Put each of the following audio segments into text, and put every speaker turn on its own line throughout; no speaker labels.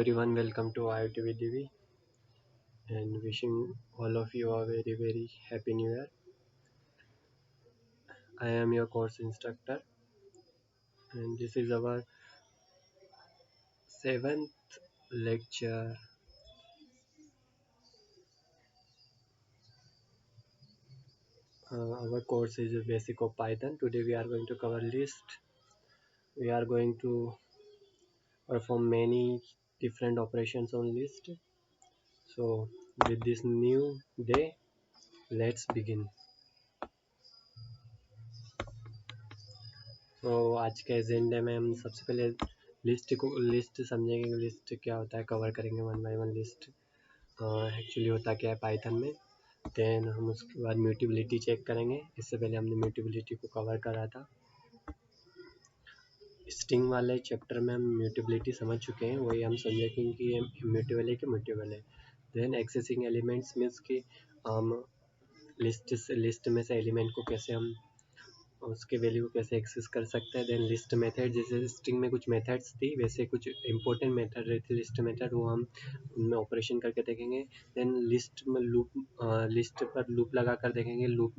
everyone, welcome to IoT with Divi and wishing all of you a very happy new year. I am your course instructor and this is our seventh lecture. Our course is basic of Python. Today we are going to cover list. We are going to perform many different operations on list. So with this new day, let's begin. तो आज के एजेंडे में हम सबसे पहले list समझेंगे। List क्या होता है, कवर करेंगे one by one list actually होता क्या है पाइथन में। देन हम उसके बाद म्यूटेबिलिटी चेक करेंगे। इससे पहले हमने म्यूटेबिलिटी को कवर करा था। स्ट्रिंग वाले चैप्टर में हम म्यूटेबिलिटी समझ चुके हैं, वही हम समझेंगे कि ये इम्यूटेबल है कि म्यूटेबल है। देन एक्सेसिंग एलिमेंट्स मीन्स कि हम लिस्ट में से एलिमेंट को कैसे हम उसके वैल्यू को कैसे एक्सेस कर सकते हैं। देन लिस्ट मेथड, जैसे स्ट्रिंग में कुछ मेथड्स थी वैसे कुछ इंपॉर्टेंट मेथड रहती लिस्ट मेथड, वो हम उनमें ऑपरेशन करके देखेंगे। देन लिस्ट में लिस्ट पर लूप लगा कर देखेंगे, लूप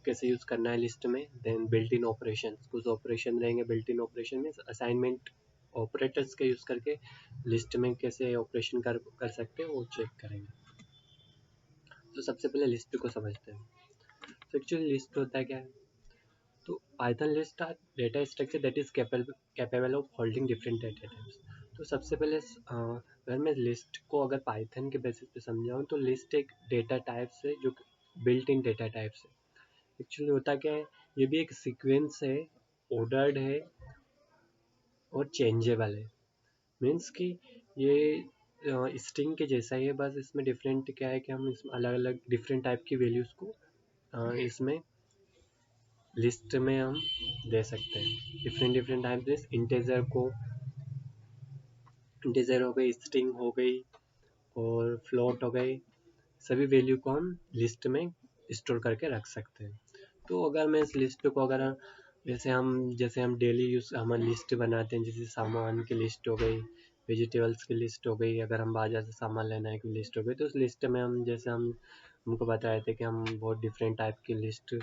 कैसे यूज़ करना है लिस्ट में। देन बिल्ट इन ऑपरेशन, कुछ ऑपरेशन रहेंगे बिल्ट इन ऑपरेशन में, असाइनमेंट ऑपरेटर्स का यूज़ करके लिस्ट में कैसे ऑपरेशन कर सकते हैं वो चेक करेंगे। तो सबसे पहले लिस्ट को समझते हैं। तो एक्चुअली लिस्ट होता है क्या है, तो Python list are data structure that is capable of holding different data types. तो सबसे पहले अगर मैं लिस्ट को अगर पाइथन के बेसिस पे समझाऊँ तो लिस्ट एक डेटा टाइप्स है जो बिल्ट इन डेटा टाइप्स है। एक्चुअली होता क्या है, ये भी एक सीक्वेंस है, ऑर्डर्ड है और चेंजेबल है। मीन्स कि ये स्ट्रिंग के जैसा ही है, बस इसमें डिफरेंट क्या है कि हम इसमें अलग अलग डिफरेंट टाइप की वैल्यूज़ को इसमें लिस्ट में हम दे सकते हैं। डिफरेंट टाइप से इंटेजर हो गई, स्ट्रिंग हो गई और फ्लोट हो गई, सभी वैल्यू को हम लिस्ट में स्टोर करके रख सकते हैं। तो अगर मैं इस लिस्ट को अगर जैसे हम डेली यूज़ हम लिस्ट बनाते हैं, जैसे सामान की लिस्ट हो गई, वेजिटेबल्स की लिस्ट हो गई, अगर हम बाजार से सामान लेना है की लिस्ट हो गई, तो उस लिस्ट में हम जैसे हमको बताए थे कि हम बहुत डिफरेंट टाइप की लिस्ट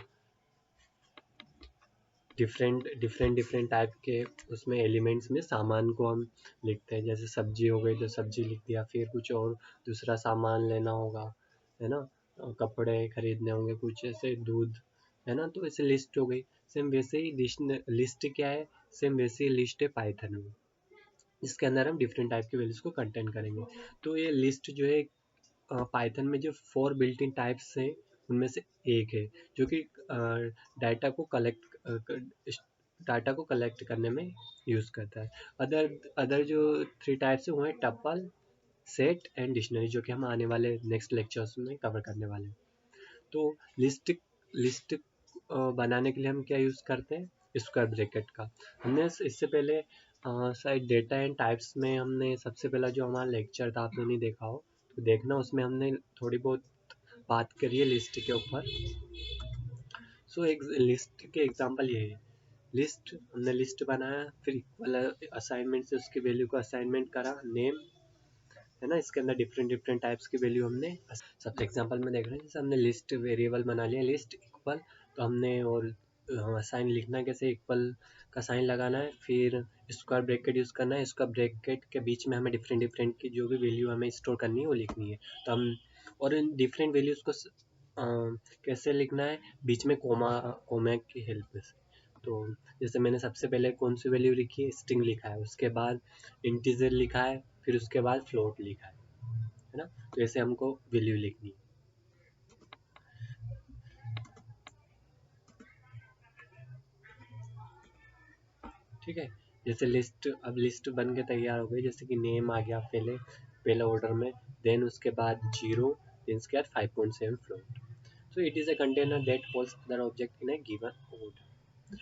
डिफरेंट टाइप के उसमें एलिमेंट्स में सामान को हम लिखते हैं। जैसे सब्जी हो गई तो सब्जी लिख दिया, फिर कुछ और दूसरा सामान लेना होगा, है ना, कपड़े खरीदने होंगे, कुछ ऐसे दूध, है ना, तो ऐसे लिस्ट हो गई। सेम वैसे ही लिस्ट क्या है, सेम वैसे ही लिस्ट है पाइथन में, जिसके अंदर हम डिफरेंट टाइप के वैल्यूज को कंटेंट करेंगे। तो ये लिस्ट जो है पाइथन में जो 4 बिल्ट इन टाइप्स हैं उनमें से एक है, जो कि डाटा को कलेक्ट करने में यूज़ करता है। अदर जो 3 टाइप्स हैं वो है टपल, सेट एंड डिक्शनरी, जो कि हम आने वाले नेक्स्ट लेक्चर्स में कवर करने वाले हैं। तो लिस्ट बनाने के लिए हम क्या यूज़ करते हैं, स्क्वायर ब्रैकेट का। हमने इससे पहले शायद डेटा एंड टाइप्स में हमने सबसे पहला जो हमारा लेक्चर था, आपने नहीं देखा हो तो देखना, उसमें हमने थोड़ी बहुत बात करी है लिस्ट के ऊपर। सो एक लिस्ट के एग्जांपल ये है, हमने लिस्ट बनाया, फिर इक्वल असाइनमेंट से उसकी वैल्यू को असाइनमेंट करा, नेम, है ना, इसके अंदर डिफरेंट टाइप्स की वैल्यू हमने सबसे एग्जांपल में देख रहे हैं। जैसे हमने लिस्ट वेरिएबल बना लिया, लिस्ट इक्वल, तो हमने और साइन लिखना कैसे, इक्वल का साइन लगाना है, फिर स्क्वायर ब्रैकेट यूज़ करना है, स्क्वायर ब्रैकेट के बीच में हमें डिफरेंट की जो भी वैल्यू हमें स्टोर करनी है वो लिखनी है। तो हम और इन डिफरेंट वैल्यूज़ को कैसे लिखना है, बीच में कोमा की हेल्प से। तो जैसे मैंने सबसे पहले कौन सी वैल्यू लिखी है, स्ट्रिंग लिखा है, उसके बाद इंटीजर लिखा है, फिर उसके बाद फ्लोट लिखा है ना, तो ऐसे हमको वैल्यू लिखनी है। ठीक है, जैसे अब लिस्ट बन के तैयार हो गई, जैसे कि नेम आ गया पहले ऑर्डर में, देन उसके बाद 0, देन उसके बाद 5.7 float. So it is a container that holds other object in a given order.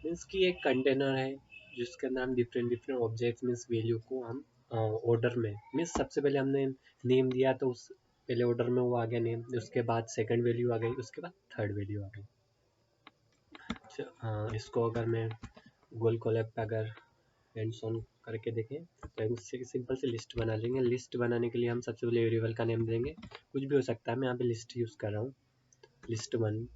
Means कि एक कंटेनर है जिसके अंदर हम डिफरेंट ऑब्जेक्ट्स मीन्स वैल्यू को हम ऑर्डर में, मीन्स सबसे पहले हमने नेम दिया तो उस पहले ऑर्डर में वो आ गया नेम, उसके बाद सेकंड वैल्यू आ गई, उसके बाद थर्ड वैल्यू आ गई। इसको अगर मैं गूगल कोलैब पे अगर हैंड्स ऑन करके देखें तो हम सिंपल से लिस्ट बना लेंगे। लिस्ट बनाने के लिए हम सबसे पहले वेरिएबल का नेम देंगे, कुछ भी हो सकता है, मैं यहाँ पे लिस्ट यूज़ कर रहा हूँ, list1।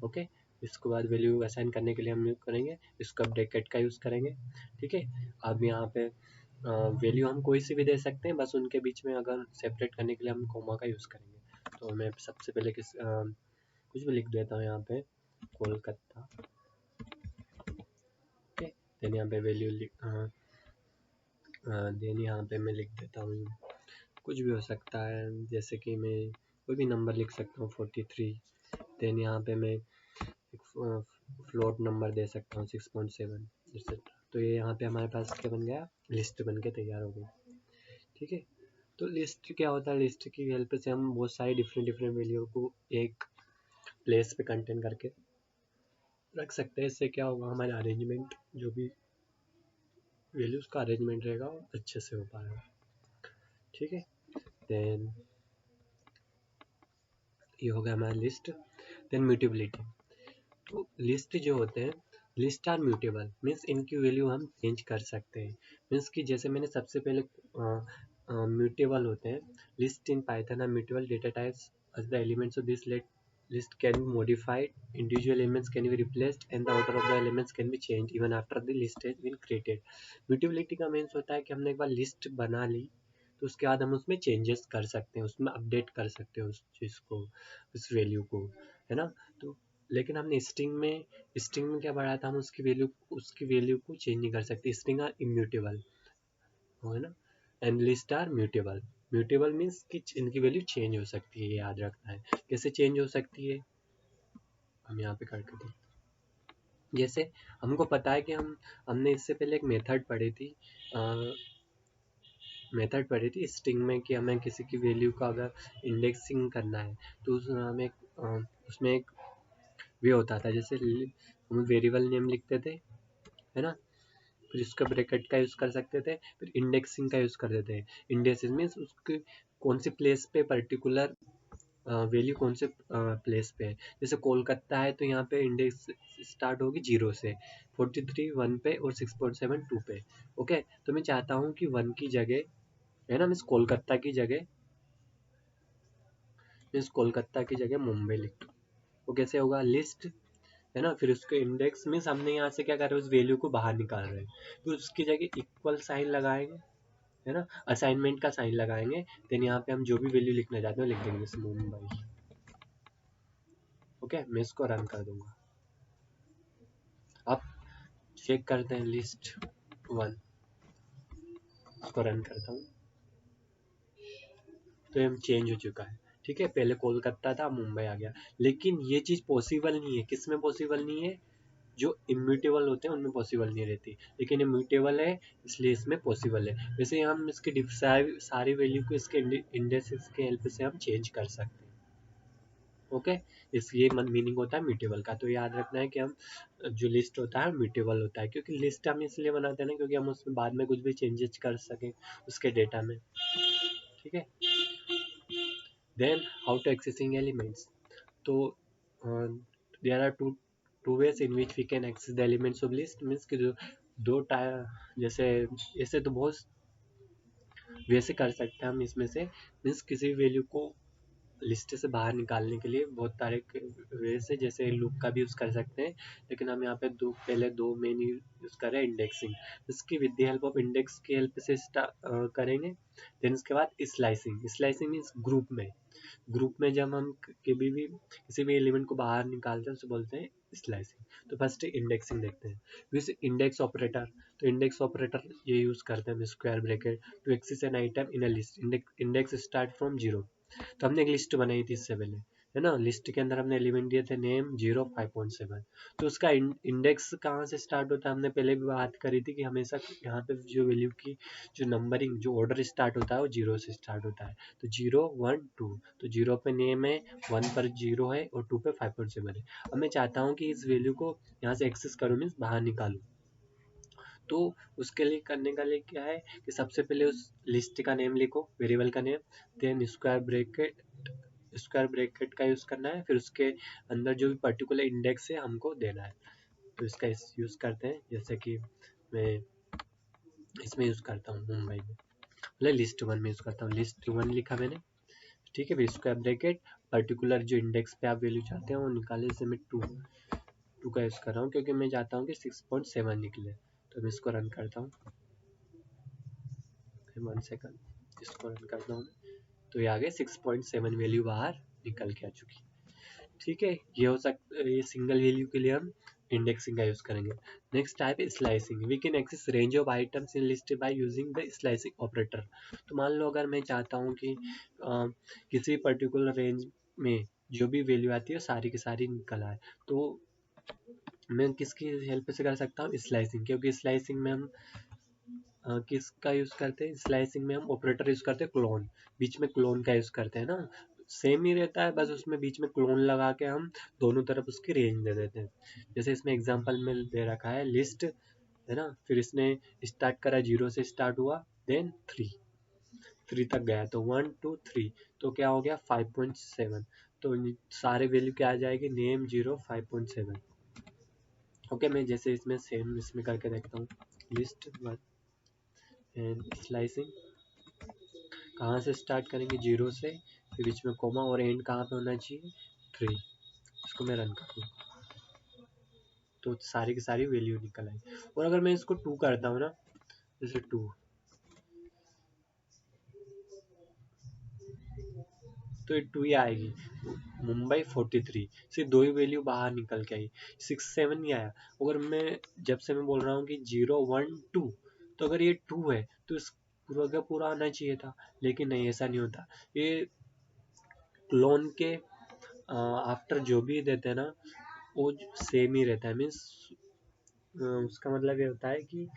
ओके, इसके बाद वैल्यू असाइन करने के लिए हम यूज़ करेंगे इसका ब्रैकेट का यूज़ करेंगे। ठीक है, अब यहाँ पे वैल्यू हम कोई सी भी दे सकते हैं, बस उनके बीच में अगर सेपरेट करने के लिए हम कोमा का यूज़ करेंगे। तो मैं सबसे पहले कुछ भी लिख देता हूँ यहाँ पे, कोलकाता। ओके, देन यहाँ पे वैल्यू देन यहाँ पे मैं लिख देता हूँ, कुछ भी हो सकता है, जैसे कि मैं कोई भी नंबर लिख सकता हूँ 43। देन यहाँ पे मैं एक फ्लोट नंबर दे सकता हूँ 6.7 एक्सेट्रा। तो ये यहाँ पे हमारे पास क्या बन गया, लिस्ट बन के तैयार हो गई। ठीक है, तो लिस्ट क्या होता है, लिस्ट की हेल्प से हम बहुत सारी डिफरेंट वैल्यू को एक प्लेस पे कंटेन करके रख सकते हैं। इससे क्या होगा, हमारा अरेंजमेंट जो भी वैल्यूज का अरेंजमेंट रहेगा वो अच्छे से हो पाएगा। ठीक है, देन ये हो गया हमारा लिस्ट। देन म्यूटेबिलिटी, तो लिस्ट जो होते हैं, लिस्ट आर म्यूटेबल, मीन्स इनकी वैल्यू हम चेंज कर सकते हैं। मीन्स कि जैसे मैंने सबसे पहले म्यूटेबल होते हैं, list in Python are mutable data types as the elements of this list can be modified, individual elements can be replaced and the order of the elements can be changed even after the list has been created। Mutability का means होता है कि हमने एक बार list बना ली तो उसके बाद हम उसमें चेंजेस कर सकते हैं, उसमें अपडेट कर सकते हैं उस चीज़ को, उस वैल्यू को, है ना। तो लेकिन हमने स्ट्रिंग में क्या बढ़ाया था, हम उसकी वैल्यू को चेंज नहीं कर सकते। स्ट्रिंग आर इम्यूटेबल, है ना, and list are mutable. Mutable means कि इनकी वैल्यू चेंज हो सकती है, ये याद रखना है। कैसे चेंज हो सकती है, हम यहाँ पे करके देखते हैं। जैसे हमको पता है कि हमने इससे पहले एक मेथड पढ़ी थी स्ट्रिंग में, कि हमें किसी की वैल्यू का अगर इंडेक्सिंग करना है तो उसमें एक वे होता था, जैसे हम वेरिएबल नेम लिखते थे, है ना, फिर इसका ब्रैकेट का यूज़ कर सकते थे, फिर इंडेक्सिंग का यूज़ करते थे। इंडेक्सिंग मीन्स उसके कौन सी प्लेस पे पर्टिकुलर वैल्यू कौन से प्लेस पे है। जैसे कोलकाता है तो यहाँ पे इंडेक्स स्टार्ट होगी 0 से, 43 1 पे और 6.7 2 पे। ओके, तो मैं चाहता हूँ कि 1 की जगह, है ना, कोलकाता की जगह मुंबई लिख दूँ। वो कैसे होगा, लिस्ट, है ना, फिर उसके इंडेक्स मीन्स हमने यहाँ से क्या कर रहे हैं, उस वैल्यू को बाहर निकाल रहे हैं, फिर उसकी जगह इक्वल साइन लगाएंगे, है ना, असाइनमेंट का साइन लगाएंगे। देन यहाँ पे हम जो भी वैल्यू लिखना चाहते हैं लिख देंगे, जैसे मुंबई। ओके, मैं इसको रन कर दूंगा। अब चेक करते हैं list1, इसको रन करता हूँ तो ये चेंज हो चुका है। ठीक है, पहले कोलकाता था, मुंबई आ गया। लेकिन ये चीज़ पॉसिबल नहीं है, किस में पॉसिबल नहीं है, जो इम्यूटेबल होते हैं उनमें पॉसिबल नहीं रहती, लेकिन इम्यूटेबल है इसलिए इसमें पॉसिबल है। वैसे हम इसकी सारी वैल्यू को इसके इंडेक्सेस के हेल्प से हम चेंज कर सकते हैं। ओके, इस ये मीनिंग होता है म्यूटेबल का। तो याद रखना है कि हम जो लिस्ट होता है म्यूटेबल होता है, क्योंकि लिस्ट हम इसलिए बनाते हैं ना, क्योंकि हम उसमें बाद में कुछ भी चेंजेस कर सकें उसके डेटा में। ठीक है, then how to accessing elements, तो there are two ways in which we can access the elements of list. Means कि जो दो टाइप, जैसे ऐसे तो बहुत वैसे कर सकते हैं हम इसमें से, मीन्स किसी भी वैल्यू को लिस्ट से बाहर निकालने के लिए बहुत सारे वे से, जैसे लूप का भी यूज़ कर सकते हैं, लेकिन हम यहाँ पे पहले दो मेन यूज़ कर रहे हैं, इंडेक्सिंग। इसकी with the help of index की हेल्प से करेंगे। देन उसके बाद स्लाइसिंग मीन्स ग्रुप में जब हम कभी भी किसी भी एलिमेंट को बाहर निकालते हैं उसे बोलते हैं स्लाइसिंग। तो फर्स्ट इंडेक्सिंग देखते हैं, विद इंडेक्स ऑपरेटर। तो इंडेक्स ऑपरेटर ये यूज़ करते हैं square bracket to access an item in a list. Index start from 0। तो हमने एक लिस्ट बनाई थी इससे पहले, है ना, लिस्ट के अंदर हमने एलिमेंट दिए थे नेम 0 5.7। तो उसका इंडेक्स कहाँ से स्टार्ट होता है, हमने पहले भी बात करी थी कि हमेशा यहाँ पे जो वैल्यू की जो नंबरिंग जो ऑर्डर स्टार्ट होता है वो 0 से स्टार्ट होता है। तो 0 1 2, तो 0 पे नेम है, 1 पर 0 है और 2 पे 5.7 है। अब मैं चाहता हूँ कि इस वैल्यू को यहाँ से एक्सेस करूँ, मीन्स बाहर निकालूँ। तो उसके लिए करने का लिए क्या है कि सबसे पहले उस लिस्ट का नेम लिखो, वेरिएबल का नेम, देन स्क्वायर ब्रैकेट का यूज़ करना है, फिर उसके अंदर जो भी पर्टिकुलर इंडेक्स है हमको देना है। तो इसका यूज़ करते हैं, जैसे कि मैं इसमें यूज़ करता हूँ मुंबई में, मतलब लिस्ट वन में यूज़ करता हूँ। लिस्ट वन लिखा मैंने, ठीक है। फिर स्क्वायर ब्रैकेट पर्टिकुलर जो इंडेक्स पे आप वैल्यू चाहते हैं वो निकाले, जैसे मैं टू का यूज़ कर रहा हूँ क्योंकि मैं चाहता हूँ कि 6.7 निकले। तो मैं इसको रन करता हूँ, 1 सेकंड इसको रन करता हूँ, तो ये आगे 6.7 वैल्यू बाहर निकल के आ चुकी। ठीक है, ये हो सकता, ये सिंगल वैल्यू के लिए हम इंडेक्सिंग का यूज करेंगे। नेक्स्ट टाइप है slicing. We can access range of items in list by using the slicing operator. तो मान लो अगर मैं चाहता हूँ कि किसी पर्टिकुलर रेंज में जो भी वैल्यू आती है सारी की सारी निकल आए, तो मैं किसकी हेल्प से कर सकता हूँ, स्लाइसिंग। क्योंकि स्लाइसिंग में हम किसका यूज करते हैं, स्लाइसिंग में हम ऑपरेटर यूज करते हैं क्लोन, बीच में क्लोन का यूज करते हैं ना, सेम ही रहता है, बस उसमें बीच में क्लोन लगा के हम दोनों तरफ उसकी रेंज दे देते हैं। जैसे इसमें एग्जांपल में दे रखा है लिस्ट, है ना, फिर इसने स्टार्ट करा 0 से स्टार्ट हुआ, देन 3 तक गया, तो 1 2 3, तो क्या हो गया 5.7। तो सारे वैल्यू क्या आ जाएगी, नेम 0 5.7। ओके, मैं जैसे इसमें सेम इसमें करके देखता हूँ, लिस्ट वन एंड स्लाइसिंग। कहाँ से स्टार्ट करेंगे, 0 से, फिर बीच में कोमा, और एंड कहाँ पे होना चाहिए, 3। इसको मैं रन कर दूँ तो सारी की सारी वैल्यू निकल आई। और अगर मैं इसको 2 करता हूँ ना, जैसे 2, तो ये 2 ही आएगी। मुंबई 43, सिर्फ 2 ही वैल्यू बाहर निकल के आई, 6 7 नहीं आया। अगर मैं जब से मैं बोल रहा हूँ कि 0 1 2, तो अगर ये 2 है तो इस पूरा का पूरा आना चाहिए था, लेकिन नहीं, ऐसा नहीं होता। ये क्लोन के आफ्टर जो भी देते हैं ना, वो सेम ही रहता है। मीन्स उसका मतलब ये होता है कि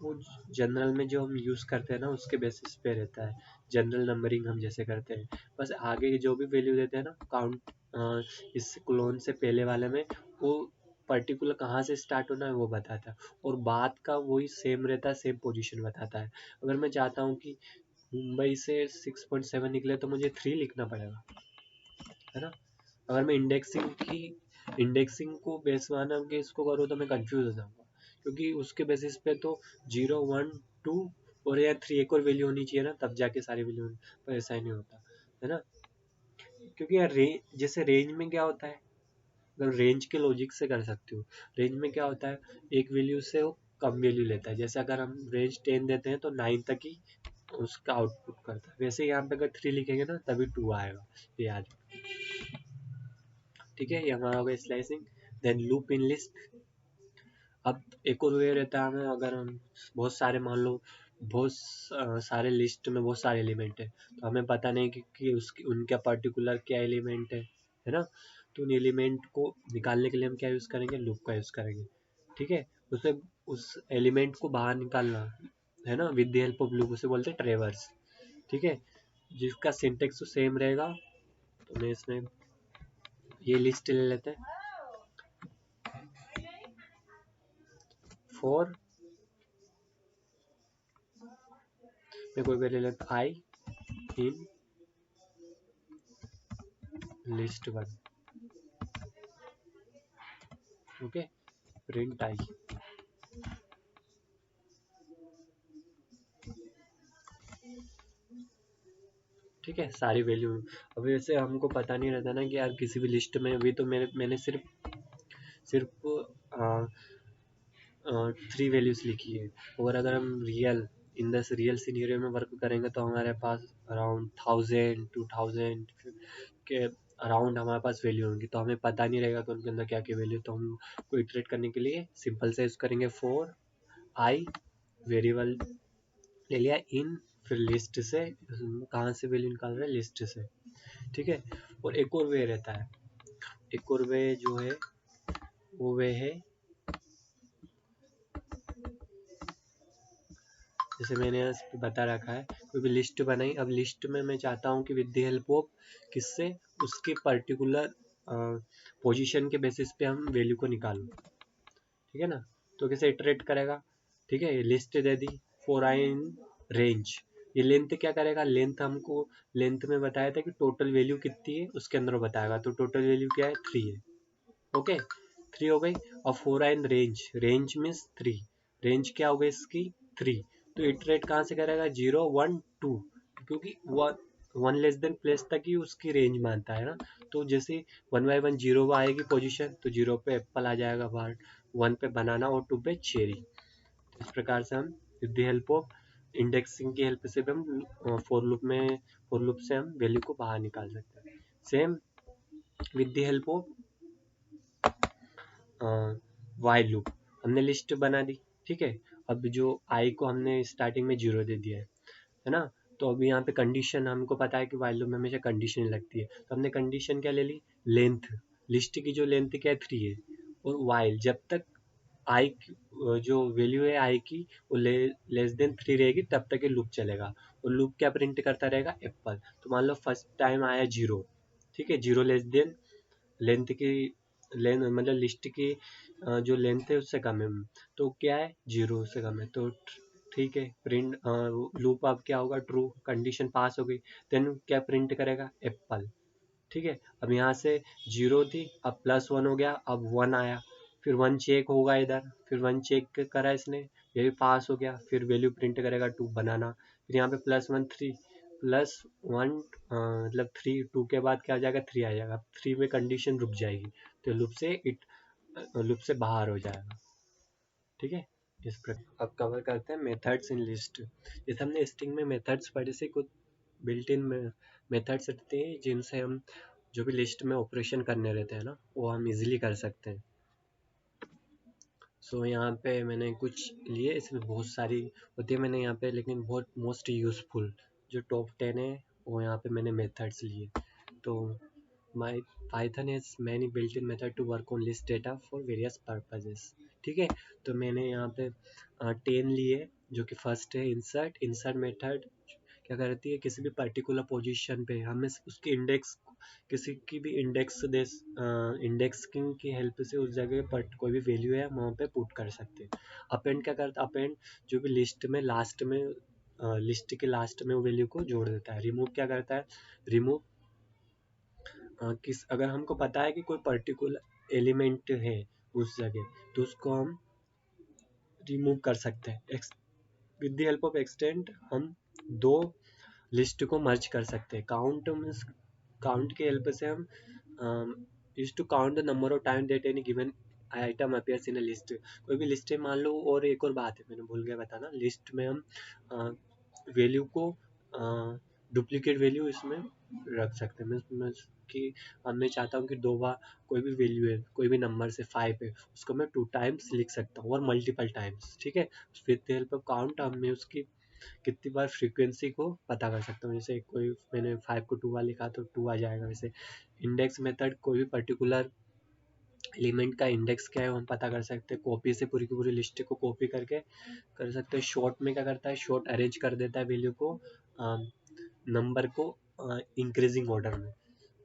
वो जनरल में जो हम यूज़ करते हैं ना उसके बेसिस पे रहता है, जनरल नंबरिंग हम जैसे करते हैं, बस आगे जो भी वैल्यू देते हैं ना काउंट, इस क्लोन से पहले वाले में वो पर्टिकुलर कहाँ से स्टार्ट होना है वो बताता है, और बाद का वही सेम रहता है, सेम पोजीशन बताता है। अगर मैं चाहता हूँ कि मुंबई से 6.7 निकले तो मुझे 3 लिखना पड़ेगा, है ना। अगर मैं इंडेक्सिंग को बेस बना के इसको करूँ तो मैं कंफ्यूज हो जाऊंगा, क्योंकि उसके बेसिस पे तो 0 1 2 और या 3 एक और वैल्यू होनी चाहिए ना, तब जाके सारी वैल्यू, पर ऐसा ही नहीं होता, है ना। क्योंकि यार जैसे रेंज में क्या होता है, अगर रेंज के लॉजिक से कर सकते हो, रेंज में क्या होता है, एक वैल्यू से वो कम वैल्यू लेता है। जैसे अगर हम रेंज 10 देते हैं तो 9 तक ही उसका आउटपुट करता है, वैसे यहाँ पे अगर 3 लिखेंगे ना तभी 2 आएगा, ये याद। ठीक है, ये हमारा हो गया slicing. Then loop in list. अब एक और वे रहता है हमें, अगर हम बहुत सारे मान लो बहुत सारे लिस्ट में बहुत सारे एलिमेंट है, तो हमें पता नहीं कि उसकी उनका पर्टिकुलर क्या एलिमेंट है ना। तो उन एलिमेंट को निकालने के लिए हम क्या यूज़ करेंगे, लूप का यूज़ करेंगे। ठीक है, उसे उस एलिमेंट को बाहर निकालना है ना, with the help of loop, उसे बोलते हैं ट्रेवर्स। ठीक है, जिसका सिंटेक्स तो सेम रहेगा। तो मैं इसमें ये लिस्ट ले लेते हैं, फॉर मैं कोई भी ले लेता, I in list one. Okay, print I. ठीक है, सारी वैल्यू। अब वैसे हमको पता नहीं रहता ना कि यार किसी भी लिस्ट में, अभी तो मैंने सिर्फ सिर्फ 3 वैल्यूज लिखी है, और अगर हम इन द रियल सिनेरियो में वर्क करेंगे तो हमारे पास अराउंड 1000 2000 के अराउंड हमारे पास वैल्यू होंगी, तो हमें पता नहीं रहेगा कि उनके अंदर क्या क्या वैल्यू। तो हम को इटरेट करने के लिए सिंपल से यूज करेंगे, फॉर आई वेरिएबल ले लिया इन, फिर लिस्ट से कहाँ से वैल्यू निकाल रहे हैं, लिस्ट से। ठीक है, और एक और वे रहता है, एक और वे जो है वो वे है, जैसे मैंने यहाँ पे बता रखा है, कोई भी लिस्ट बनाई। अब लिस्ट में मैं चाहता हूँ कि विद द हेल्प ऑफ किससे, उसके पर्टिकुलर पोजीशन के बेसिस पे हम वैल्यू को निकालूं। ठीक है ना, तो कैसे इटरेट करेगा। ठीक है, ये list they the, for I in range. ये लेंथ क्या करेगा, लेंथ हमको लेंथ में बताया था कि टोटल वैल्यू कितनी है उसके अंदर बताएगा, तो टोटल वैल्यू क्या है, 3 है। ओके, 3 हो गई। और 4 I in range, range means 3, range क्या हो गई इसकी, 3। तो इटरेट कहाँ से करेगा, 0 1 2, क्योंकि 1 लेस तक ही उसकी रेंज मानता है ना। तो जैसे 1 बाई 1 जीरो आएगी पोजीशन, तो 0 पे एप्पल आ जाएगा बाहर, 1 पे बनाना और 2 पे चेरी। इस प्रकार से हम with the help of indexing की हेल्प से भी हम फॉर लूप से हम वैल्यू को बाहर निकाल सकते हैं। Same with the help of while loop, हमने लिस्ट बना दी, ठीक है। अब जो आई को हमने स्टार्टिंग में 0 दे दिया है ना। तो अभी यहाँ पे कंडीशन हमको पता है कि वाइल लूप में हमेशा कंडीशन लगती है, तो हमने कंडीशन क्या ले ली, लेंथ, लिस्ट की जो लेंथ क्या है 3 है, और वाइल जब तक आई जो वैल्यू है आई की वो लेस देन 3 रहेगी तब तक ये लूप चलेगा। और लूप क्या प्रिंट करता रहेगा, एप्पल। तो मान लो फर्स्ट टाइम आया 0, ठीक है, 0 लेस देन लेंथ की लेंथ मतलब लिस्ट की जो लेंथ है उससे कम है, तो क्या है 0 से कम है, तो ठीक है, प्रिंट लूप अब क्या होगा, ट्रू, कंडीशन पास हो गई। देन क्या प्रिंट करेगा, एप्पल, ठीक है। अब यहाँ से 0 थी, अब +1 हो गया, अब 1 आया, फिर 1 चेक होगा इधर, फिर 1 चेक करा इसने, ये भी पास हो गया, फिर वैल्यू प्रिंट करेगा 2 बनाना, फिर यहाँ पे +1 3 +1 मतलब 3 2 के बाद क्या आ जाएगा, 3 आ जाएगा, 3 में कंडीशन रुक जाएगी, तो लूप से बाहर हो जाएगा, ठीक है। इस प्रकार अब कवर करते हैं मेथड्स इन लिस्ट। जैसे हमने स्ट्रिंग में मेथड्स पढ़े से, कुछ बिल्ट इन मेथड्स रहते हैं जिनसे हम जो भी लिस्ट में ऑपरेशन करने रहते हैं ना वो हम इजीली कर सकते हैं। सो यहाँ पे मैंने कुछ लिए, इसमें बहुत सारी होती है मैंने यहाँ पे, लेकिन बहुत मोस्ट यूज़फुल जो टॉप 10 है वो यहाँ पे मैंने मेथड्स लिए। तो my Python has many built in method to work on list data for various purposes, ठीक है। तो मैंने यहाँ पे 10 लिए, जो कि फर्स्ट है इंसर्ट। इंसर्ट मेथड क्या करती है, किसी भी पर्टिकुलर पोजीशन पे हमें उसके इंडेक्स, किसी की भी इंडेक्सिंग की हेल्प से उस जगह पर कोई भी वैल्यू है हम वहाँ पे पुट कर सकते हैं। अपेंड क्या करता है, अपेंड जो भी लिस्ट में लास्ट में लिस्ट के लास्ट में वो वैल्यू को जोड़ देता है। रिमूव क्या करता है, रिमूव अगर हमको पता है कि कोई पर्टिकुलर एलिमेंट है उस जगह, तो उसको हम रिमूव कर सकते हैं। With the help of extend हम दो लिस्ट को मर्ज कर सकते हैं। काउंट मीन्स काउंट की हेल्प से हम use to count the number of time that any given item appears in a list. कोई भी लिस्ट है मान लो, और एक और बात है मैंने भूल गया बताना, लिस्ट में हम वैल्यू को डुप्लीकेट वैल्यू इसमें रख सकते हैं। मैं कि मैं चाहता हूँ कि 2 बार कोई भी वैल्यू है, कोई भी नंबर से 5 है, उसको मैं 2 टाइम्स लिख सकता हूँ और मल्टीपल टाइम्स, ठीक है। With the help of count मैं उसकी कितनी बार फ्रीक्वेंसी को पता कर सकता हूँ। जैसे कोई मैंने 5 को 2 बार लिखा तो 2 आ जाएगा। वैसे इंडेक्स मेथड कोई भी पर्टिकुलर एलिमेंट का इंडेक्स क्या है वो हम पता कर सकते हैं, कॉपी से पूरी की पूरी लिस्ट को कॉपी करके कर सकते हैं। शॉर्ट में क्या करता है, शॉर्ट अरेंज कर देता है वैल्यू को, नंबर को इंक्रीजिंग ऑर्डर में,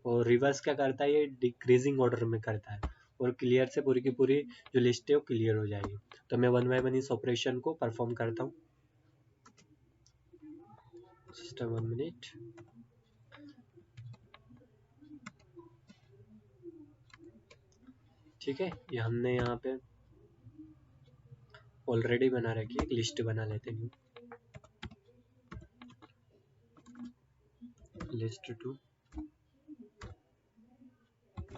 और रिवर्स क्या करता है, ये डिक्रीजिंग ऑर्डर में करता है, और क्लियर से पूरी की पूरी जो लिस्ट है वो क्लियर हो जाएगी। तो मैं 1 बाय 1 इस ऑपरेशन को परफॉर्म करता हूँ। सिस्टम 1 मिनट, ठीक है। ये हमने यहाँ पे ऑलरेडी बना रखी है, एक लिस्ट बना लेते हैं, लिस्ट 2,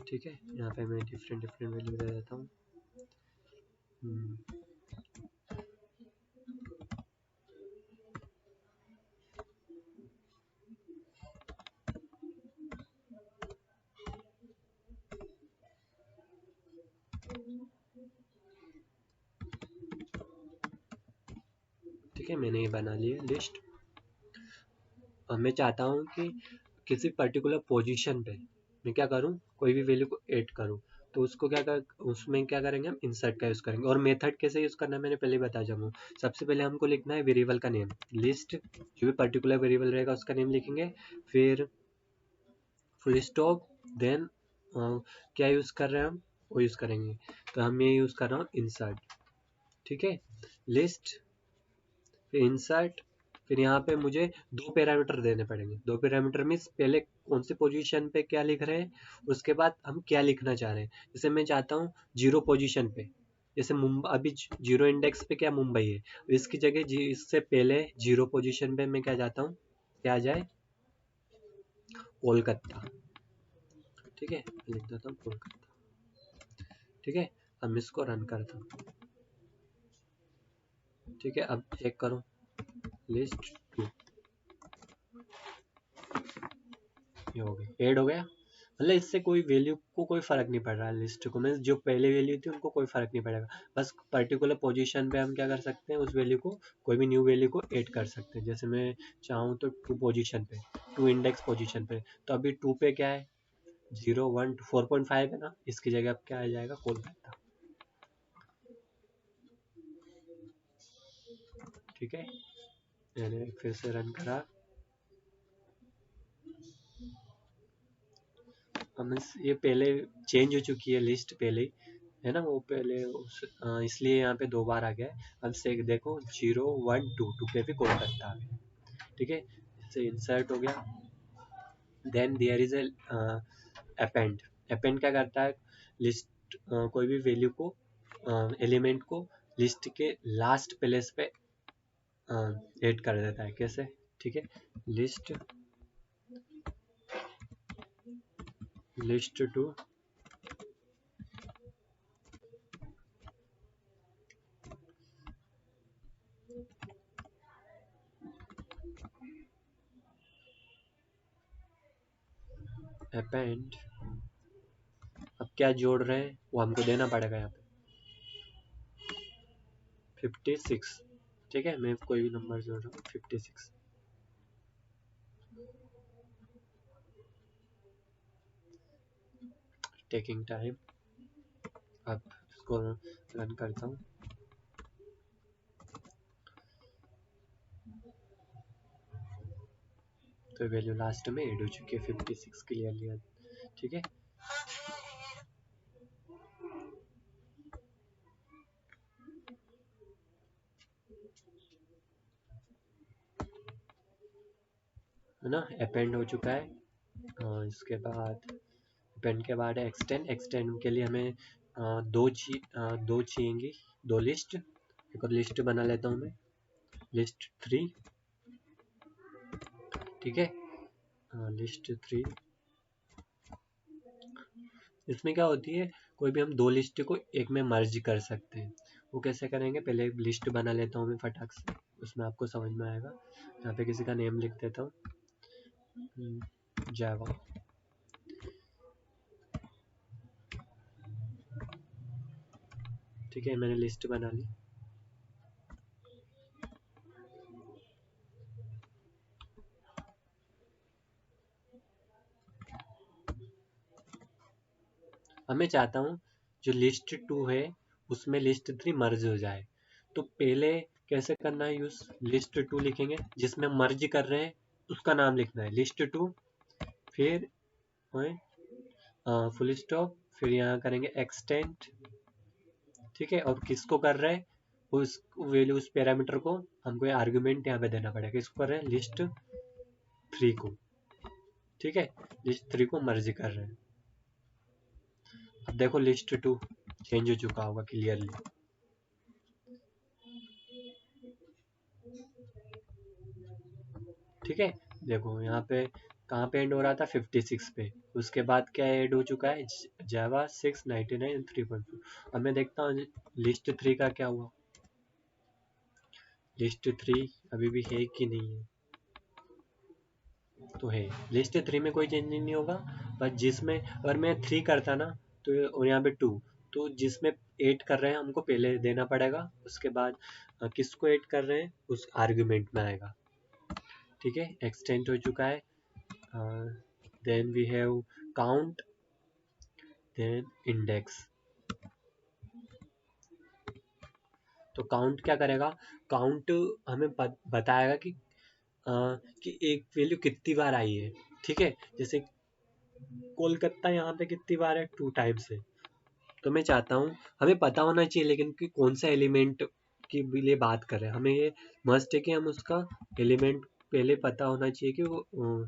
ठीक है। यहाँ पे मैं डिफरेंट वैल्यू दे देता हूँ। ठीक है, मैंने ये बना लिया लिस्ट। अब मैं चाहता हूँ कि किसी पर्टिकुलर पोजीशन पे मैं क्या करूँ, कोई भी वैल्यू को ऐड करूँ, तो उसको उसमें क्या करेंगे, हम इंसर्ट का यूज़ करेंगे। और मेथड कैसे यूज़ करना है मैंने पहले बता जाऊँ। सबसे पहले हमको लिखना है वेरिएबल का नेम, लिस्ट जो भी पर्टिकुलर वेरिएबल रहेगा उसका नेम लिखेंगे, फिर फुल स्टॉप, देन क्या यूज़ कर रहे हैं हम वो यूज़ करेंगे। तो हम ये यूज़ कर रहा हूँ इंसर्ट, ठीक है, लिस्ट, फिर इंसर्ट, फिर यहाँ पे मुझे 2 पैरामीटर देने पड़ेंगे। 2 पैरामीटर मीन्स पहले कौन से पोजीशन पे क्या लिख रहे हैं, उसके बाद हम क्या लिखना चाह रहे हैं। जैसे मैं चाहता हूँ 0 पोजीशन पे, जैसे मुंबई अभी 0 इंडेक्स पे क्या मुंबई है, इसकी जगह इससे पहले 0 पोजीशन पे मैं क्या जाता हूँ, क्या आ जाए, कोलकाता। ठीक है, लिख देता हूँ कोलकाता। ठीक है, अब मैं इसको रन करता हूँ। ठीक है, अब चेक करो लिस्ट 2 ये हो गई, ऐड हो गया। मतलब इससे कोई वैल्यू को कोई फर्क नहीं पड़ रहा है, लिस्ट को, मैं जो पहले वैल्यू थी उनको कोई फर्क नहीं पड़ेगा। बस पर्टिकुलर पोजीशन पे हम क्या कर सकते हैं, उस वैल्यू को, कोई भी न्यू वैल्यू को ऐड कर सकते हैं। जैसे मैं चाहूँ तो 2 पोजीशन पे, 2 इंडेक्स पोजीशन पे, तो अभी 2 पे क्या है, 0 1 4.5 है ना, इसकी जगह अब क्या आ जाएगा, कोलकाता। ठीक है, मैंने फिर से रन करा। हम ये पहले चेंज हो चुकी है लिस्ट पहले ही, है ना, वो पहले इसलिए यहाँ पे 2 बार आ गया है। अब से देखो 0 1 2 2 पे भी कोलकाता आ गया। ठीक है, इससे इंसर्ट हो गया। Then there is append. Append क्या करता है, लिस्ट कोई भी वैल्यू को, एलिमेंट को लिस्ट के लास्ट प्लेस पे ऐड कर देता है। कैसे, ठीक है, लिस्ट टू अपेंड। अब क्या जोड़ रहे हैं वो हमको देना पड़ेगा यहाँ पे, 56। ठीक है, मैं कोई भी नंबर जोड़ रहा हूँ, 56। Taking time. अब इसको रन करता हूँ, तो वैल्यू लास्ट में ऐड हो चुकी है 56 क्लियरली। ठीक है, है ना, अपेंड हो चुका है। इसके बाद अपेंड के बाद एक्सटेंड। एक्सटेंड के लिए हमें दो चाहिएंगी, 2 लिस्ट। एक और लिस्ट बना लेता हूँ मैं, लिस्ट 3। ठीक है, लिस्ट 3। इसमें क्या होती है, कोई भी हम 2 लिस्ट को एक में मर्ज कर सकते हैं। वो कैसे करेंगे, पहले एक लिस्ट बना लेता हूँ मैं फटाक से, उसमें आपको समझ में आएगा। यहाँ पे किसी का नेम लिख देता हूँ, जावा। ठीक है, मैंने लिस्ट बना ली। अब मैं चाहता हूँ जो लिस्ट 2 है उसमें लिस्ट 3 मर्ज हो जाए। तो पहले कैसे करना है यूज, लिस्ट 2 लिखेंगे, जिसमें मर्ज कर रहे हैं उसका नाम लिखना है, लिस्ट 2, फिर फुल स्टॉप, फिर यहाँ करेंगे एक्सटेंड। ठीक है, और किसको कर रहे हैं, उस वैल्यू, उस पैरामीटर को हमको आर्गुमेंट यहाँ पे देना पड़ेगा, किसको कर रहे हैं, लिस्ट 3 को। ठीक है, लिस्ट 3 को मर्ज कर रहे हैं। अब देखो लिस्ट 2 चेंज हो चुका होगा क्लियरली। ठीक है, देखो यहाँ पे कहाँ पे एंड हो रहा था, 56 पे। उसके बाद क्या ऐड हो चुका है, जावा 699 3.4। अब मैं देखता हूँ लिस्ट 3 का क्या हुआ। लिस्ट 3 अभी भी है कि नहीं है, तो है। लिस्ट 3 में कोई चेंज नहीं होगा, पर जिसमें अगर मैं 3 करता ना, तो और यहाँ पे 2, तो जिसमें 8 कर रहे हैं हमको पहले देना पड़ेगा, उसके बाद किसको 8 कर रहे हैं उस आर्ग्यूमेंट में आएगा। ठीक है, एक्सटेंड हो चुका है। Then we have count, then index. तो काउंट क्या करेगा, काउंट हमें बताएगा कि एक वैल्यू कितनी बार आई है। ठीक है, जैसे कोलकाता यहाँ पे कितनी बार है, 2 टाइम्स है। तो मैं चाहता हूँ, हमें पता होना चाहिए लेकिन कि कौन सा एलिमेंट की लिए बात कर रहे हैं, हमें ये मस्ट है कि हम उसका एलिमेंट पहले पता होना चाहिए कि वो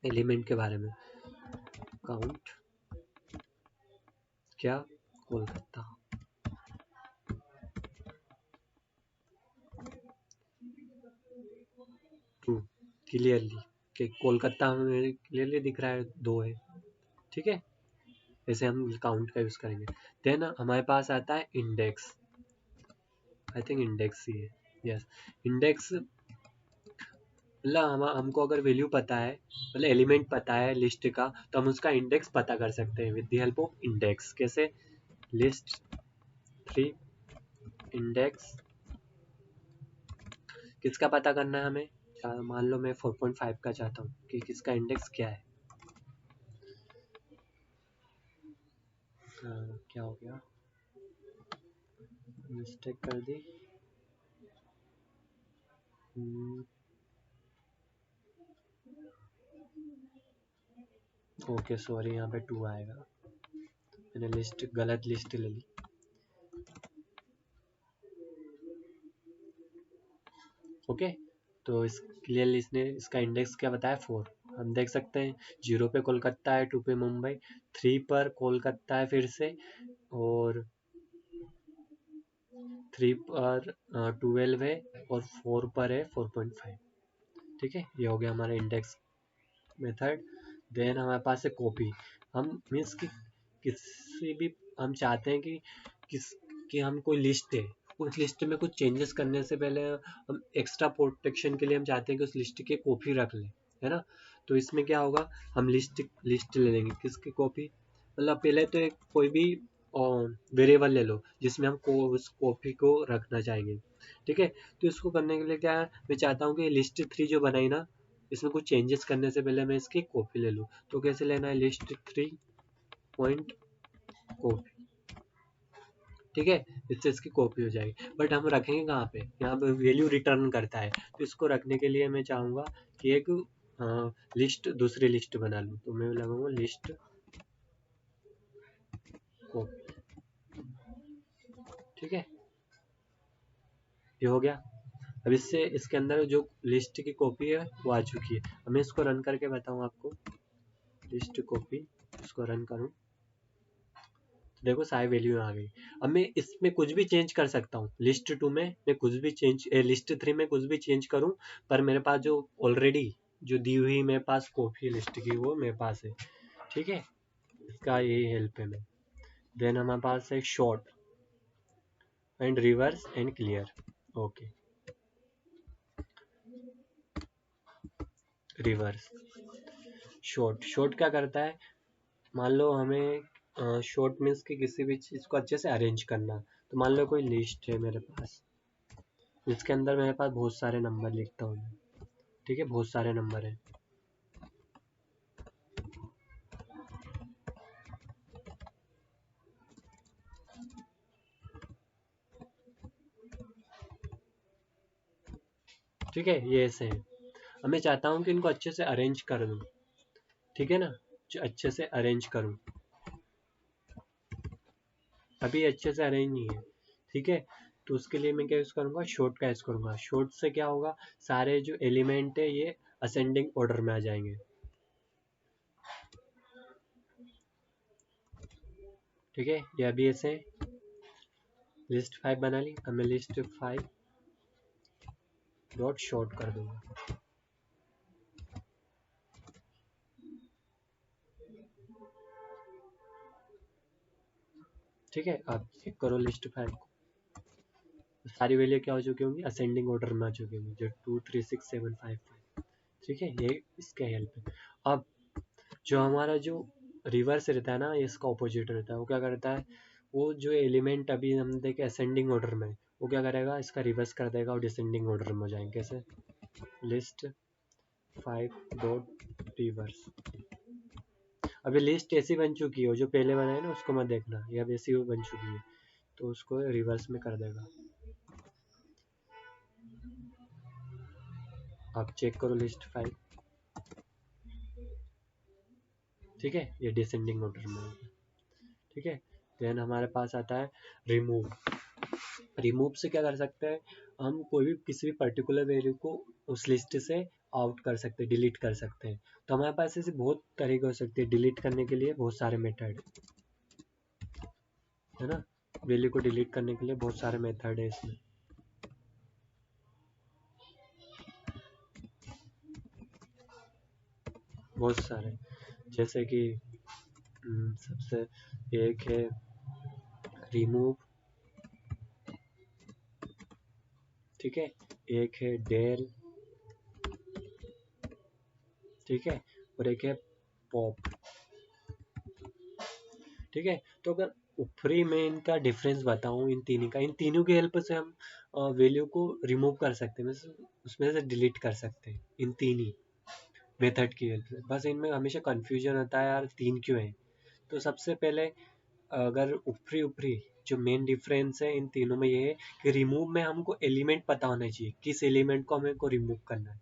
एलिमेंट के बारे में। काउंट क्या, कोलकाता। क्लियरली कि कोलकाता हमें क्लियरली दिख रहा है 2 है, ठीक है। ऐसे हम काउंट का यूज़ करेंगे। देन हमारे पास आता है इंडेक्स, आई थिंक इंडेक्स ही है, यस। इंडेक्स मतलब हमको अगर वैल्यू पता है, मतलब एलिमेंट पता है लिस्ट का, तो हम उसका इंडेक्स पता कर सकते हैं with the help of index. कैसे? लिस्ट 3 इंडेक्स किसका पता करना है हमें? मान लो मैं 4.5 का चाहता हूँ कि किसका इंडेक्स क्या है। क्या हो गया, मिस्टेक कर दी। ओके सॉरी, यहाँ पे 2 आएगा, मैंने लिस्ट गलत लिस्ट ले ली। ओके, तो इस क्लियरली इसने इसका इंडेक्स क्या बताया? 4। हम देख सकते हैं 0 पे कोलकाता है, 2 पे मुंबई, 3 पर कोलकाता है फिर से, और 3 पर 12 है, और 4 पर है 4.5। ठीक है, ये हो गया हमारा इंडेक्स मेथड। देन हमारे पास है कॉपी। हम मीन्स कि किसी भी हम चाहते हैं कि किस कि हम कोई लिस्ट है, उस लिस्ट में कुछ चेंजेस करने से पहले हम एक्स्ट्रा प्रोटेक्शन के लिए हम चाहते हैं कि उस लिस्ट की कॉपी रख लें, है ना। तो इसमें क्या होगा, हम लिस्ट ले लेंगे। किसकी कॉपी? मतलब पहले तो एक कोई भी वेरिएबल ले लो जिसमें हम उस कॉपी को रखना चाहेंगे, ठीक है। तो इसको करने के लिए क्या है, मैं चाहता हूँ कि लिस्ट 3 जो बनाई ना, इसमें कुछ चेंजेस करने से पहले मैं इसकी कॉपी ले लूँ। तो कैसे लेना है? लिस्ट 3 पॉइंट कॉपी, ठीक है। इससे इसकी कॉपी हो जाएगी। बट हम रखेंगे कहाँ पे? यहाँ पे वैल्यू रिटर्न करता है, तो इसको रखने के लिए मैं चाहूँगा कि एक लिस्ट, दूसरी लिस्ट बना लूँ। तो मैं लगाऊंगा लिस्ट कॉपी, ठीक है। ये हो गया। अब इससे इसके अंदर जो लिस्ट की कॉपी है वो आ चुकी है। अब मैं इसको रन करके बताऊँ आपको, लिस्ट कॉपी, इसको रन करूँ, देखो सारी वैल्यू आ गई। अब मैं इसमें कुछ भी चेंज कर सकता हूँ। लिस्ट 2 में मैं कुछ भी चेंज, लिस्ट 3 में कुछ भी चेंज करूँ, पर मेरे पास जो ऑलरेडी जो दी हुई मेरे पास कॉपी लिस्ट की वो मेरे पास है, ठीक है। इसका यही हेल्प है मैं। देन हमारे पास है short and reverse and clear. Okay, reverse short क्या करता है? मान लो हमें शॉर्ट मीन्स कि किसी भी चीज़ को अच्छे से अरेंज करना। तो मान लो कोई लिस्ट है मेरे पास, इसके अंदर मेरे पास बहुत सारे नंबर लिखता हूँ मैं, ठीक है, बहुत सारे नंबर हैं। ठीक है, ये ऐसे हैं। अब मैं चाहता हूँ कि इनको अच्छे से अरेंज कर दूँ, ठीक है ना, अच्छे से अरेंज करूँ। अभी अच्छे से अरेंज नहीं है, ठीक है। तो उसके लिए मैं क्या यूज़ करूँगा? शॉर्ट का यूज़ करूँगा। शॉर्ट से क्या होगा, सारे जो एलिमेंट है ये असेंडिंग ऑर्डर में आ जाएंगे, ठीक है। ये अभी ऐसे लिस्ट 5 बना ली। अब मैं लिस्ट 5 डॉट शॉर्ट कर दूंगा, ठीक है। अब चेक करो लिस्ट 5 को, सारी वैल्यू क्या हो चुकी होंगी? असेंडिंग ऑर्डर में आ चुकी होंगी, जो 2 3 6 7 5 5, ठीक है। ये इसके हेल्प है। अब जो हमारा जो रिवर्स रहता है ना, ये इसका ऑपोजिट रहता है। वो क्या करता है, वो जो एलिमेंट अभी हम देखे असेंडिंग ऑर्डर में, वो क्या करेगा, इसका रिवर्स कर देगा और डिसेंडिंग ऑर्डर में हो जाएंगे। कैसे? List 5 dot reverse. अभी लिस्ट ऐसी बन चुकी है, जो पहले बनाए ना उसको मत देखना, ये अब ऐसी बन चुकी है, तो उसको रिवर्स में कर देगा। आप चेक करो लिस्ट 5, ठीक है, ये डिसेंडिंग ऑर्डर में है, ठीक है। देन हमारे पास आता है रिमूव। रिमूव से क्या कर सकते हैं, हम कोई भी किसी भी पर्टिकुलर वैल्यू को उस लिस्ट से आउट कर सकते हैं, डिलीट कर सकते हैं। तो हमारे पास ऐसे बहुत तरीके हो सकते हैं डिलीट करने के लिए, बहुत सारे मेथड है ना। वैल्यू को डिलीट करने के लिए बहुत सारे मेथड है इसमें। बहुत सारे, जैसे कि सबसे एक है रिमूव, ठीक है, एक है डेल, ठीक है, और एक है पॉप, ठीक है। तो अगर ऊपरी में इनका डिफरेंस बताऊं, इन तीनों की हेल्प से हम वैल्यू को रिमूव कर सकते हैं, उसमें से डिलीट कर सकते हैं इन तीन ही मेथड की हेल्प से। बस इनमें हमेशा कंफ्यूजन होता है यार, तीन क्यों है। तो सबसे पहले अगर ऊपरी ऊपरी जो मेन डिफरेंस है इन तीनों में ये है कि रिमूव में हमको एलिमेंट पता होना चाहिए, किस एलिमेंट को हमें को रिमूव करना है,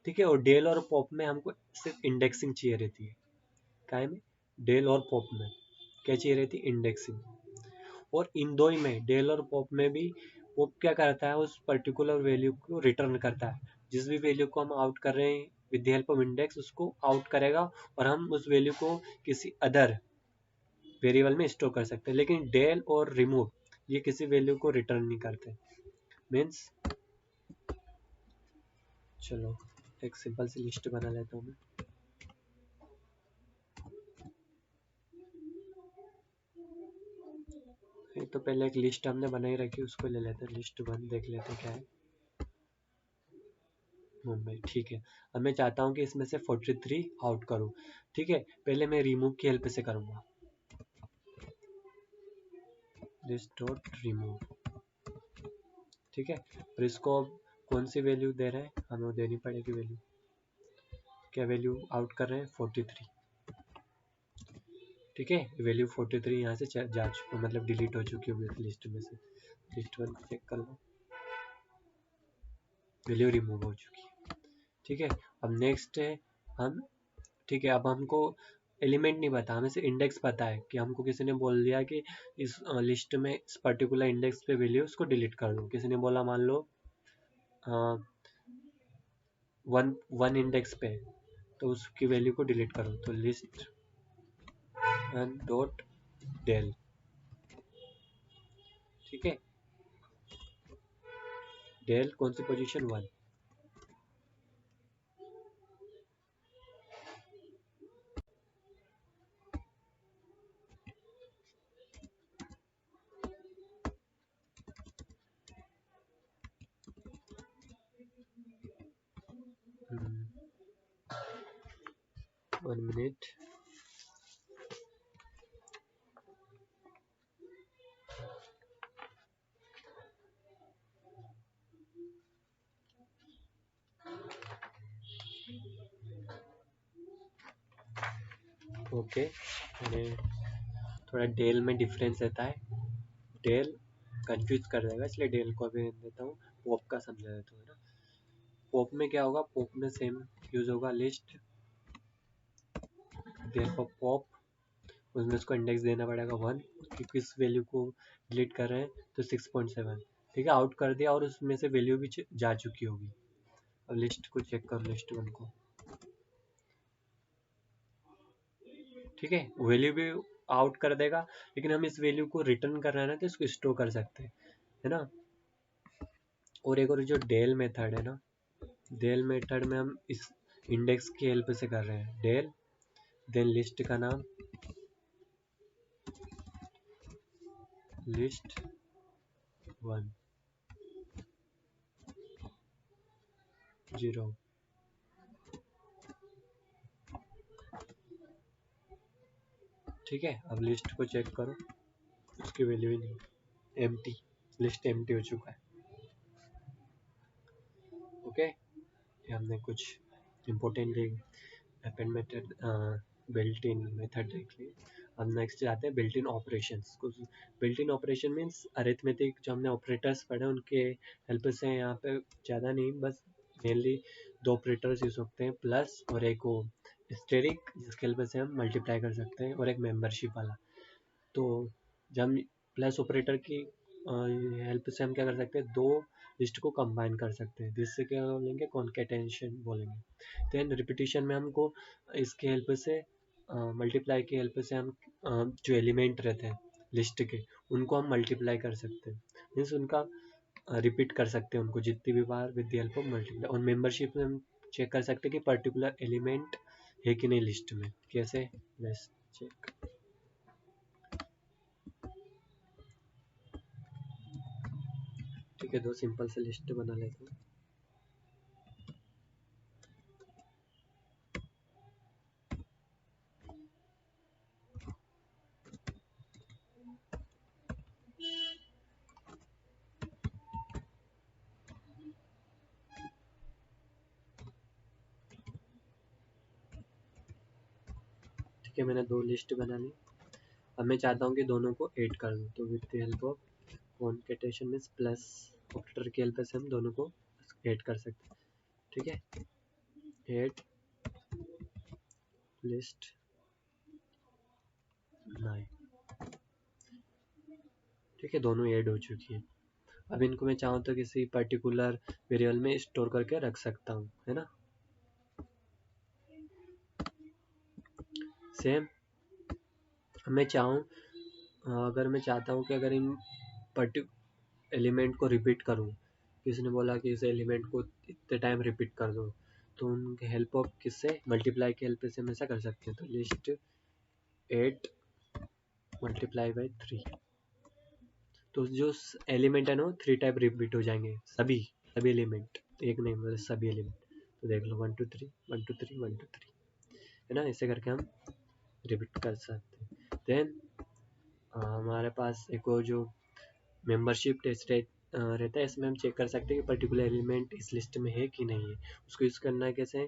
ठीक है। और डेल और पॉप में हमको सिर्फ इंडेक्सिंग चाहिए रहती है। काय में? डेल और पॉप में क्या चाहिए रहती है? इंडेक्सिंग। और इन दो ही में, डेल और पॉप में भी, पॉप क्या करता है, उस पर्टिकुलर वैल्यू को रिटर्न करता है। जिस भी वैल्यू को हम आउट कर रहे हैं with the help of index, उसको आउट करेगा और हम उस वैल्यू को किसी अदर वेरिएबल में स्टोर कर सकते हैं। लेकिन डेल और रिमूव ये किसी वैल्यू को रिटर्न नहीं करते। मीन्स, चलो एक सिंपल सी लिस्ट बना लेता हूँ मैं। तो पहले एक लिस्ट हमने बनाई रखी, उसको ले लेते हैं, लिस्ट वन देख लेते हैं क्या है। मुंबई, ठीक है। अब मैं चाहता हूँ कि इसमें से 43 आउट करूँ, ठीक है। पहले मैं रिमूव की हेल्प से करूँगा, दिस डॉट रिमूव, ठीक है। और इसको अब कौन सी वैल्यू दे रहे हैं, हमें देनी पड़ेगी वैल्यू। क्या वैल्यू आउट कर रहे हैं? 43, ठीक है। वैल्यू 43 यहाँ से जा चुका, मतलब डिलीट हो चुकी होगी इस लिस्ट में से। लिस्ट वन चेक कर लो, वैल्यू रिमूव हो चुकी है, ठीक है। अब नेक्स्ट है हम, ठीक है। अब हमको एलिमेंट नहीं पता, हमें से इंडेक्स पता है कि हमको किसी ने बोल दिया कि इस लिस्ट में इस पर्टिकुलर इंडेक्स पे वैल्यू उसको डिलीट कर दो। किसी ने बोला मान लो वन वन इंडेक्स पे, तो उसकी वैल्यू को डिलीट करो, तो लिस्ट वन डॉट डेल, ठीक है। डेल कौन सी position? One, one minute. Okay, मैंने थोड़ा डेल में डिफरेंस रहता है, डेल कंफ्यूज कर देगा, इसलिए डेल को अभी देता हूँ, पॉप का समझा देता हूँ, है ना। पॉप में क्या होगा? पॉप में सेम यूज होगा, लिस्ट देयरफॉर पॉप, उसमें उसको इंडेक्स देना पड़ेगा वन, उसकी किस वैल्यू को डिलीट कर रहे हैं, तो 6.7, ठीक है। आउट कर दिया और उसमें से वैल्यू भी जा चुकी होगी। अब लिस्ट को चेक करो, लिस्ट वन को, ठीक है। वैल्यू भी आउट कर देगा, लेकिन हम इस वैल्यू को रिटर्न कर रहे हैं ना, तो इसको स्टोर कर सकते हैं, है ना। और एक और जो डेल मेथड है ना, डेल मेथड में हम इस इंडेक्स की हेल्प से कर रहे हैं, डेल देन लिस्ट का नाम, लिस्ट वन 0, ठीक है। अब लिस्ट को चेक करो, उसकी वैल्यू ही नहीं, एम्प्टी, लिस्ट एम्प्टी हो चुका है, ओके। ये हमने कुछ importantly append method, built in method देख ली। अब नेक्स्ट जाते हैं बिल्ट इन ऑपरेशंस। कुछ built in operation means arithmetic, जो हमने ऑपरेटर्स पढ़े उनके हेल्प से यहाँ पे ज़्यादा नहीं, बस मेनली दो ऑपरेटर्स यूज होते हैं, प्लस और एक वो स्टेरिक, जिसके हेल्प से हम मल्टीप्लाई कर सकते हैं, और एक मेंबरशिप वाला। तो जब हम प्लस ऑपरेटर की हेल्प से हम क्या कर सकते हैं, दो लिस्ट को कंबाइन कर सकते हैं, जिससे क्या बोलेंगे, कॉन्केटेंशन बोलेंगे। देन रिपीटिशन में हमको इसके हेल्प से, मल्टीप्लाई की हेल्प से हम जो एलिमेंट रहते हैं लिस्ट के, उनको हम मल्टीप्लाई कर सकते हैं, मीन्स उनका रिपीट कर सकते हैं उनको जितनी भी बार with the help of multiply. और मेंबरशिप में हम चेक कर सकते हैं कि पर्टिकुलर एलिमेंट है कि नहीं लिस्ट में। कैसे, लेट्स चेक। ठीक है, दो सिंपल से लिस्ट बना लेता हूँ। ठीक है, मैंने दो लिस्ट बना ली। अब मैं चाहता हूँ कि दोनों को ऐड कर दूँ, तो with the help of concatenation means plus operator की हेल्प से हम दोनों को ऐड कर सकते हैं। ठीक है, ऐड लिस्ट 9। ठीक है, दोनों ऐड हो चुकी है। अब इनको मैं चाहूँ तो किसी पर्टिकुलर वेरिएबल में स्टोर करके रख सकता हूँ, है ना। सेम मैं चाहूँ, अगर मैं चाहता हूँ कि अगर इन एलिमेंट को रिपीट करूँ, किसी ने बोला कि इस एलिमेंट को इतने टाइम रिपीट कर दो, तो उनके हेल्प ऑफ किससे, मल्टीप्लाई की हेल्प से हम ऐसा कर सकते हैं। तो लिस्ट 8 मल्टीप्लाई बाई 3, तो जो एलिमेंट है ना 3 टाइप रिपीट हो जाएंगे, सभी एलिमेंट, एक नहीं मतलब सभी एलिमेंट। तो देख लो 1 2 3 1 2 3 1 2 3, है ना। ऐसे करके हम रिपीट कर सकते हैं। देन हमारे पास एक और जो मेंबरशिप टेस्ट रहता है, इसमें हम चेक कर सकते हैं कि पर्टिकुलर एलिमेंट इस लिस्ट में है कि नहीं है। उसको यूज़ करना है कैसे,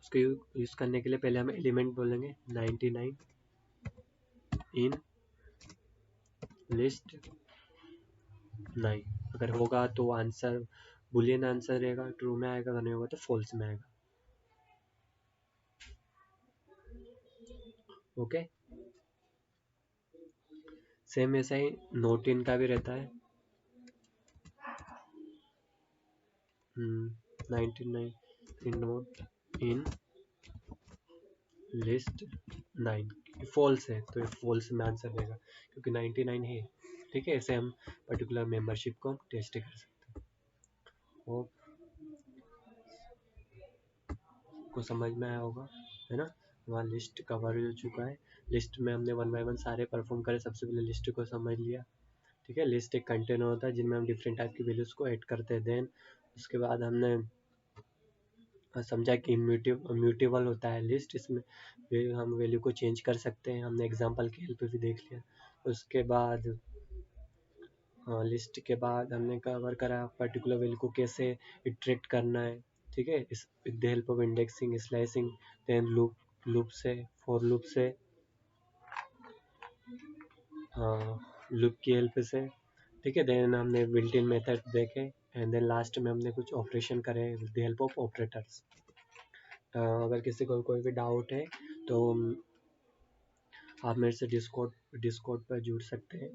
उसको यूज़ करने के लिए पहले हम एलिमेंट बोलेंगे 99 इन लिस्ट 9। अगर होगा तो आंसर बुलियन आंसर रहेगा, ट्रू में आएगा, अगर नहीं होगा तो फॉल्स में आएगा। ओके, सेम ऐसा ही नोट इन का भी रहता है। 99 in note in list 9, false है तो फॉल्स में आंसर देगा क्योंकि 99 है। ठीक है, ऐसे हम पर्टिकुलर मेंबरशिप को टेस्ट कर सकते हैं। होप को समझ में आया होगा, है ना। वहाँ लिस्ट कवर हो चुका है। लिस्ट में हमने वन बाय वन सारे परफॉर्म करे। सबसे पहले लिस्ट को समझ लिया। ठीक है, लिस्ट एक कंटेनर होता है जिनमें हम डिफरेंट टाइप की वैल्यूज़ को ऐड करते हैं। देन उसके बाद हमने समझा कि म्यूटेबल होता है लिस्ट, इसमें हम वैल्यू को चेंज कर सकते हैं। हमने एग्जांपल के हेल्प भी देख लिया। उसके बाद लिस्ट के बाद हमने कवर करा पर्टिकुलर वैल्यू को कैसे इटरेट करना है। ठीक है, इस with the help of indexing, slicing, then loop से, फॉर लूप से, लूप की हेल्प से। ठीक है, देन हमने बिल्ट इन मेथड देखे एंड देन लास्ट में हमने कुछ ऑपरेशन करे with the help of operators. अगर किसी को कोई भी डाउट है तो आप मेरे से डिस्कॉर्ड पर जुड़ सकते हैं।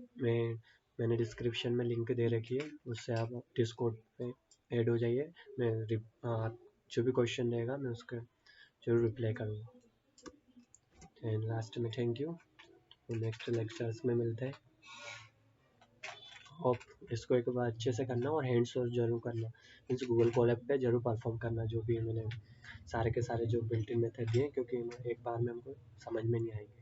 मैंने डिस्क्रिप्शन में लिंक दे रखी है, उससे आप डिस्कॉर्ड पे ऐड हो जाइए। आप जो भी क्वेश्चन रहेगा मैं उसका जरूर रिप्लाई करूँगा। एंड लास्ट में थैंक यू, नेक्स्ट लेक्चर्स में मिलते हैं। और इसको एक बार अच्छे से करना और हैंड्स ऑन जरूर करना, मीन्स गूगल कोलैब पे जरूर परफॉर्म करना जो भी मैंने सारे के सारे जो बिल्ट इन मेथड दिए, क्योंकि एक बार में हमको समझ में नहीं आएंगे।